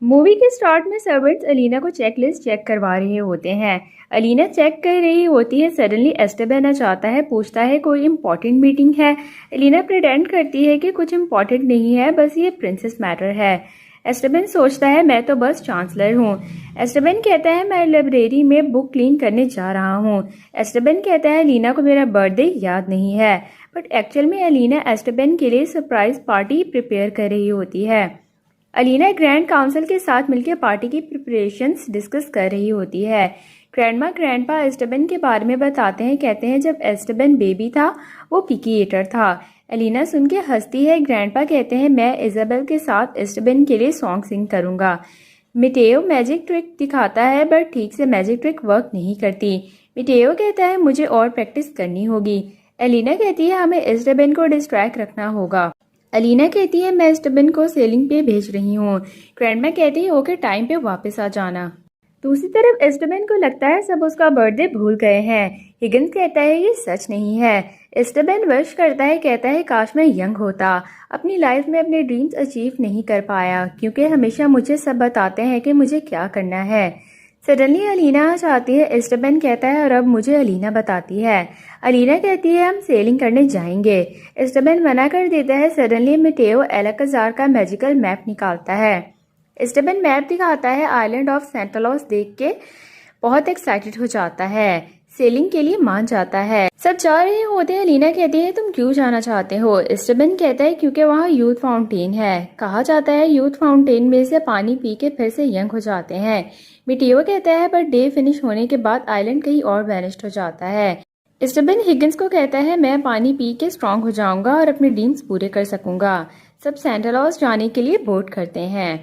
Movie के start में servants Alina को चेकलिस्ट चेक करवा रहे होते हैं। अलीना चेक कर रही होती है। सडनली एस्टेबन आ जाता है, पूछता है कोई इम्पोर्टेंट मीटिंग है। अलीना प्रिटेंड करती है कि कुछ इम्पोर्टेंट नहीं है, बस ये प्रिंसेस मैटर है। एस्टेबन सोचता है मैं तो बस चांसलर हूँ। एस्टेबन कहता है मैं लाइब्रेरी में बुक क्लीन करने जा रहा हूँ। एस्टेबन कहता है अलीना को मेरा बर्थडे याद नहीं है, बट एक्चुअल में अलीना एस्टेबन के लिए सरप्राइज पार्टी प्रिपेयर कर रही होती है। अलीना ग्रैंड काउंसिल के साथ मिलकर पार्टी की प्रिपरेशंस डिस्कस कर रही होती है। ग्रैंडमा ग्रैंडपा एस्टेबन के बारे में बताते हैं। कहते हैं जब एस्टेबन बेबी था वो पिकी ईटर था। अलीना सुन के हंसती है। ग्रैंडपा कहते हैं मैं इजाबेल के साथ एस्टेबन के लिए सॉन्ग सिंग करूंगा। मिटेओ मैजिक ट्रिक दिखाता है, बट ठीक से मैजिक ट्रिक वर्क नहीं करती। मिटेओ कहता है मुझे और प्रैक्टिस करनी होगी। अलीना कहती है हमें एस्टेबन को डिस्ट्रैक्ट रखना होगा। अलीना कहती है मैं एस्टेबन को सेलिंग पे भेज रही हूँ। ग्रैंडमा कहती है ओके, टाइम पे वापस आ जाना। दूसरी तरफ एस्टेबन को लगता है सब उसका बर्थडे भूल गए हैं। हिगिंस कहता है ये सच नहीं है। एस्टेबन विश करता है, कहता है काश मैं यंग होता। अपनी लाइफ में अपने ड्रीम्स अचीव नहीं कर पाया क्योंकि हमेशा मुझे सब बताते हैं कि मुझे क्या करना है। सडनली अलीना आ जाती है। एस्टेबन कहता है और अब मुझे अलीना बताती है। अलीना कहती है हम सेलिंग करने जाएंगे। एस्टेबन मना कर देता है। सडनली मिटेओ एलाकाजार का मैजिकल मैप निकालता है। एस्टेबन मैप दिखाता है। आइलैंड ऑफ सेंटालॉस देख के बहुत एक्साइटेड हो जाता है। सेलिंग के लिए मान जाता है। सब जा रहे होते हैं। अलीना कहती है तुम क्यों जाना चाहते हो। एस्टेबन कहता है क्योंकि वहाँ यूथ फाउंटेन है। कहा जाता है यूथ फाउंटेन में से पानी पी के फिर से यंग हो जाते हैं। मिटियो कहता है पर डे फिनिश होने के बाद आइलैंड कहीं और वैनिश्ड हो जाता है। एस्टेबन हिगिंस को कहता है मैं पानी पी के स्ट्रांग हो जाऊंगा और अपने ड्रीम्स पूरे कर सकूंगा। सब सेंटालॉस जाने के लिए वोट करते हैं।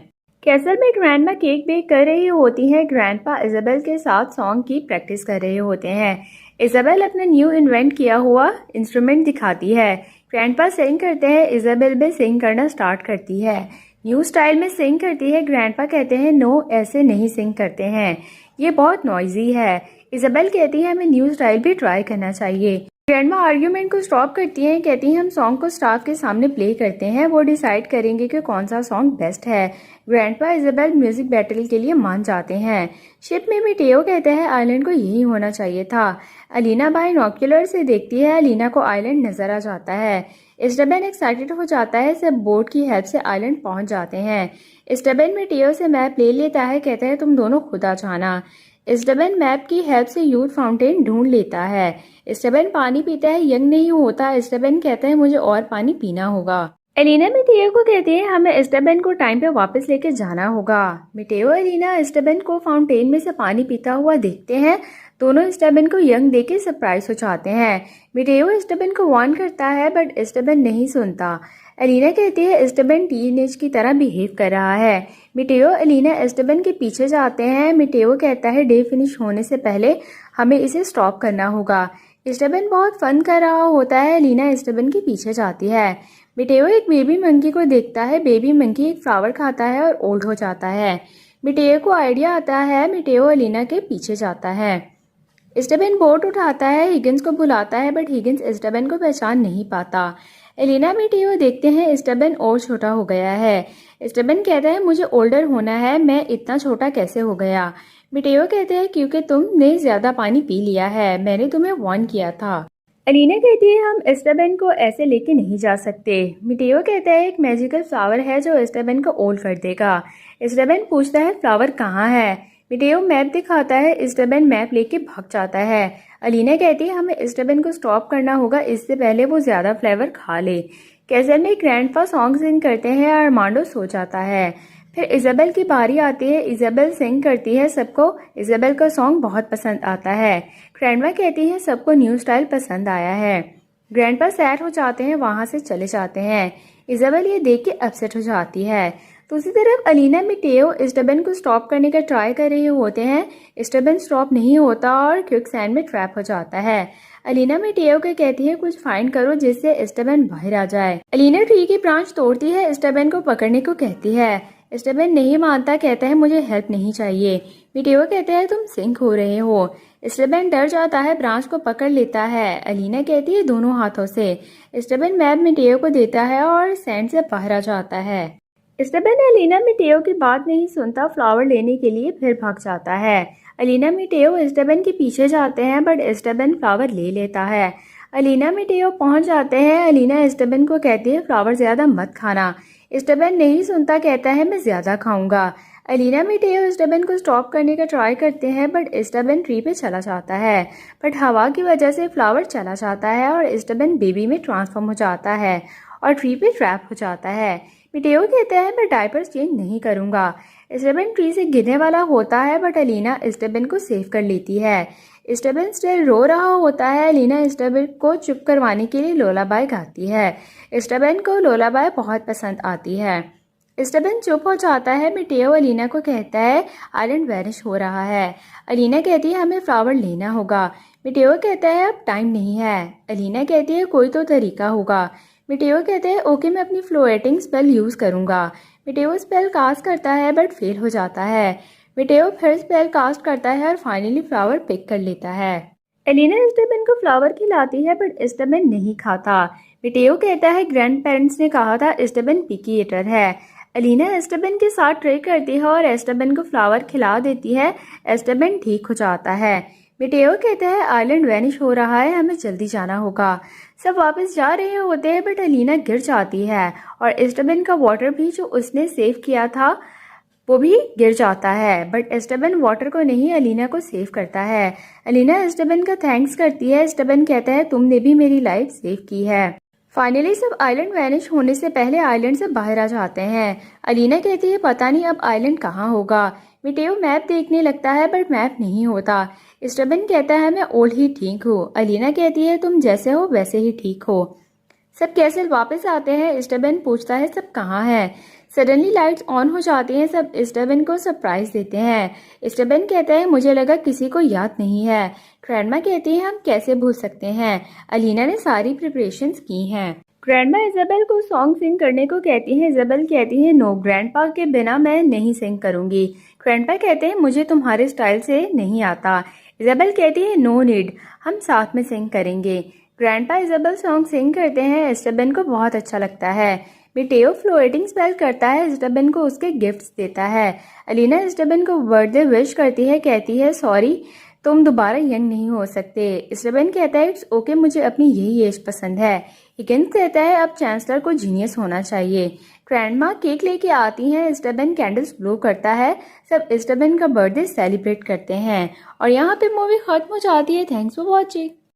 कैसल में ग्रैंडमा केक बेक कर रही होती है। ग्रैंडपा इजाबेल के साथ सॉन्ग की प्रैक्टिस कर रहे होते हैं। इजाबेल अपना न्यू इन्वेंट किया हुआ इंस्ट्रूमेंट दिखाती है। ग्रैंडपा सिंग करते हैं। इजाबेल भी सिंग करना स्टार्ट करती है। न्यू स्टाइल में सिंग करती है। ग्रैंडपा कहते हैं नो, ऐसे नहीं सिंग करते हैं, ये बहुत नॉइजी है। इजाबेल कहती है हमें न्यू स्टाइल भी ट्राई करना चाहिए। ग्रैंडमा आर्ग्यूमेंट को स्टॉप करती हैं। कहती हैं हम सॉन्ग को स्टाफ के सामने प्ले करते हैं, वो डिसाइड करेंगे कि कौन सा सॉन्ग बेस्ट है। ग्रैंडपा इजाबेल म्यूजिक बैटल के लिए मान जाते हैं। शिप में मिटेओ कहते हैं आइलैंड को यही होना चाहिए था। अलीना बाइनोक्यूलर से देखती है। अलीना को आइलैंड नजर आ जाता है। एस्टेबन एक्साइटेड हो जाता है। सब बोट की हेल्प से आइलैंड पहुंच जाते हैं। एस्टेबन मिटेओ से मैप ले लेता है। कहता है तुम दोनों खुद आ जाना। एस्टेबन मैप की हेल्प से यूथ फाउंटेन ढूंढ लेता है। एस्टेबन पानी पीता है, यंग नहीं होता। एस्टेबन कहता है मुझे और पानी पीना होगा। एलिना मिटेओ को कहती है हमें एस्टेबन को टाइम पे वापस लेके जाना होगा। मिटेओ एलिना एस्टेबन को फाउंटेन में से पानी पीता हुआ देखते हैं। दोनों एस्टेबन को यंग देके सरप्राइज हो जाते हैं। मिटेओ एस्टेबन को वार्न करता है, बट एस्टेबन नहीं सुनता। एलिना कहती है एस्टेबन टीनेज की तरह बिहेव कर रहा है। मिटेओ एलिना एस्टेबन के पीछे जाते हैं। मिटेओ कहता है डे फिनिश होने से पहले हमें इसे स्टॉप करना होगा। एस्टेबन बहुत फन कर रहा होता है। एलिना एस्टेबन के पीछे जाती है। मिटेओ एक बेबी मंकी को देखता है। बेबी मंकी एक फ्लावर खाता है और ओल्ड हो जाता है। मिटेओ को आइडिया आता है। मिटेओ एलिना के पीछे जाता है। एस्टेबन बोट उठाता है। हिगिंस को बुलाता है, बट हिगिंस एस्टेबन को पहचान नहीं पाता। एलिना मिटेओ देखते हैं एस्टेबन और छोटा हो गया है। एस्टेबन कहता है मुझे ओल्डर होना है, मैं इतना छोटा कैसे हो गया। मिटेओ कहते हैं क्योंकि तुमने ज्यादा पानी पी लिया है, मैंने तुम्हें वार्न किया था। एलिना कहती है हम एस्टेबन को ऐसे लेके नहीं जा सकते। मिटेओ कहता है एक मैजिकल फ्लावर है जो एस्टेबन को ओल्ड कर देगा। एस्टेबन पूछता है फ्लावर कहाँ है। मिटेओ मैप दिखाता है। एस्टेबन मैप लेके भाग जाता है। एलिना कहती है हमें एस्टेबन को स्टॉप करना होगा, इससे पहले वो ज्यादा फ्लेवर खा ले। कैसल में ग्रैंडपा सॉन्ग सिंग करते हैं। आर्मांडो सो जाता है। फिर इजाबेल की बारी आती है। इजाबेल सिंग करती है। सबको इजाबेल का सॉन्ग बहुत पसंद आता है। ग्रैंडमा कहती है सबको न्यू स्टाइल पसंद आया है। ग्रैंडपा सैड हो जाते हैं, वहां से चले जाते हैं। इजाबेल ये देख के अपसेट हो जाती है। दूसरी तरफ अलीना मिटेओ एस्टेबन को स्टॉप करने का ट्राई कर रहे होते हैं। एस्टेबन स्टॉप नहीं होता और क्विक सैंड में ट्रैप हो जाता है। अलीना मिटेओ को कहती है कुछ फाइंड करो जिससे एस्टेबन बाहर आ जाए। अलीना ट्री की ब्रांच तोड़ती है। एस्टेबन को पकड़ने को कहती है। एस्टेबन नहीं मानता, कहता है मुझे हेल्प नहीं चाहिए। मिटेओ कहता है तुम सिंक हो रहे हो। एस्टेबन डर जाता है, ब्रांच को पकड़ लेता है। अलीना कहती है दोनों हाथों से। एस्टेबन मैप मिटेओ को देता है और सैंड से बाहर आ जाता है। स्टेबन एलिना मिटेओ की बात नहीं सुनता, फ्लावर लेने के लिए फिर भाग जाता है। अलीना मिटेओ स्टेबन के पीछे जाते हैं बट स्टेबन फ्लावर ले लेता है। अलीना मिटेओ पहुंच जाते हैं। अलीना स्टेबन को कहती है फ्लावर ज़्यादा मत खाना। स्टेबन नहीं सुनता, कहता है मैं ज़्यादा खाऊंगा। अलीना मिटेओ स्टेबन को स्टॉप करने का ट्राई करते हैं बट स्टेबन ट्री पे चला जाता है। बट हवा की वजह से फ्लावर चला जाता है और स्टेबन बेबी में ट्रांसफॉर्म हो जाता है और ट्री पे ट्रैप हो जाता है। मिटेओ कहता है मैं डायपर्स चेंज नहीं करूंगा। स्टेबन ट्री से गिरने वाला होता है बट अलीना स्टेबन को सेव कर लेती है। स्टेबन स्टिल रो रहा होता है। अलीना स्टेबन को चुप करवाने के लिए लोलाबाई गाती है। स्टेबन को लोलाबाई बहुत पसंद आती है। स्टेबन चुप हो जाता है। मिटेओ अलीना को कहता है आइलैंड वैनिश हो रहा है। अलीना कहती है हमें फ्लावर लेना होगा। मिटेओ कहता है अब टाइम नहीं है। अलीना कहती है कोई तो तरीका होगा। मिटेओ कहते हैं ओके मैं अपनी फ्लोएटिंग स्पेल यूज़ करूँगा। मिटेओ स्पेल कास्ट करता है बट फेल हो जाता है। मिटेओ फिर स्पेल कास्ट करता है और फाइनली फ्लावर पिक कर लेता है। एलिना स्टेबन को फ्लावर खिलाती है बट स्टेबन नहीं खाता। मिटेओ कहता है ग्रैंड पेरेंट्स ने कहा था स्टेबन पिकी ईटर है। एलिना स्टेबन के साथ ट्रे करती है और स्टेबन को फ्लावर खिला देती है। स्टेबन ठीक हो जाता है। मिटेओ कहता है आइलैंड वैनिश हो रहा है, हमें जल्दी जाना होगा। सब वापस जा रहे होते हैं बट अलीना गिर जाती है और स्टेबन का वाटर भी जो उसने सेव किया था वो भी गिर जाता है। बट स्टेबन वाटर को नहीं अलीना को सेव करता है। अलीना स्टेबन का थैंक्स करती है। स्टेबन कहता है तुमने भी मेरी लाइफ सेव की है। फाइनली सब आइलैंड वैनिश होने से पहले आइलैंड से बाहर आ जाते हैं। अलीना कहती है पता नहीं अब आइलैंड कहाँ होगा। मिटेओ मैप देखने लगता है बट मैप नहीं होता। स्टेबन कहता है मैं ओल्ड ही ठीक हूँ। अलीना कहती है तुम जैसे हो वैसे ही ठीक हो। सब कैसल वापस आते हैं। स्टेबन पूछता है सब कहाँ है। सडनली लाइट्स ऑन हो जाती हैं। सब स्टेबन को सरप्राइज देते हैं। स्टेबन कहता है मुझे लगा किसी को याद नहीं है। ग्रैंडमा कहती है हम कैसे भूल सकते हैं, अलीना ने सारी प्रिपरेशंस की हैं। ग्रैंडमा इजाबेल को सॉन्ग सिंग करने को कहती है। इजाबेल कहती है नो, ग्रैंडपा के बिना मैं नहीं सिंग करूंगी। ग्रैंडपा कहते हैं मुझे तुम्हारे स्टाइल से नहीं आता। इजाबेल कहती है नो नीड, हम साथ में सिंग करेंगे। ग्रैंडपा इजाबेल सॉन्ग सिंग करते हैं। स्टेबन को बहुत अच्छा लगता है। मिटेओ फ्लोएटिंग स्पेल करता है। स्टेबन को उसके गिफ्ट्स देता है। अलीना स्टेबन को बर्थडे विश करती है, कहती है सॉरी तुम दोबारा यंग नहीं हो सकते। स्टेबन कहता है इट्स ओके, मुझे अपनी यही एज पसंद है। हिगिंस कहता है अब चांसलर को जीनियस होना चाहिए। ग्रैंडमा केक लेके आती हैं। स्टेबन कैंडल्स ब्लो करता है। सब स्टेबन का बर्थडे सेलिब्रेट करते हैं और यहाँ पे मूवी खत्म हो जाती है। Thanks for watching.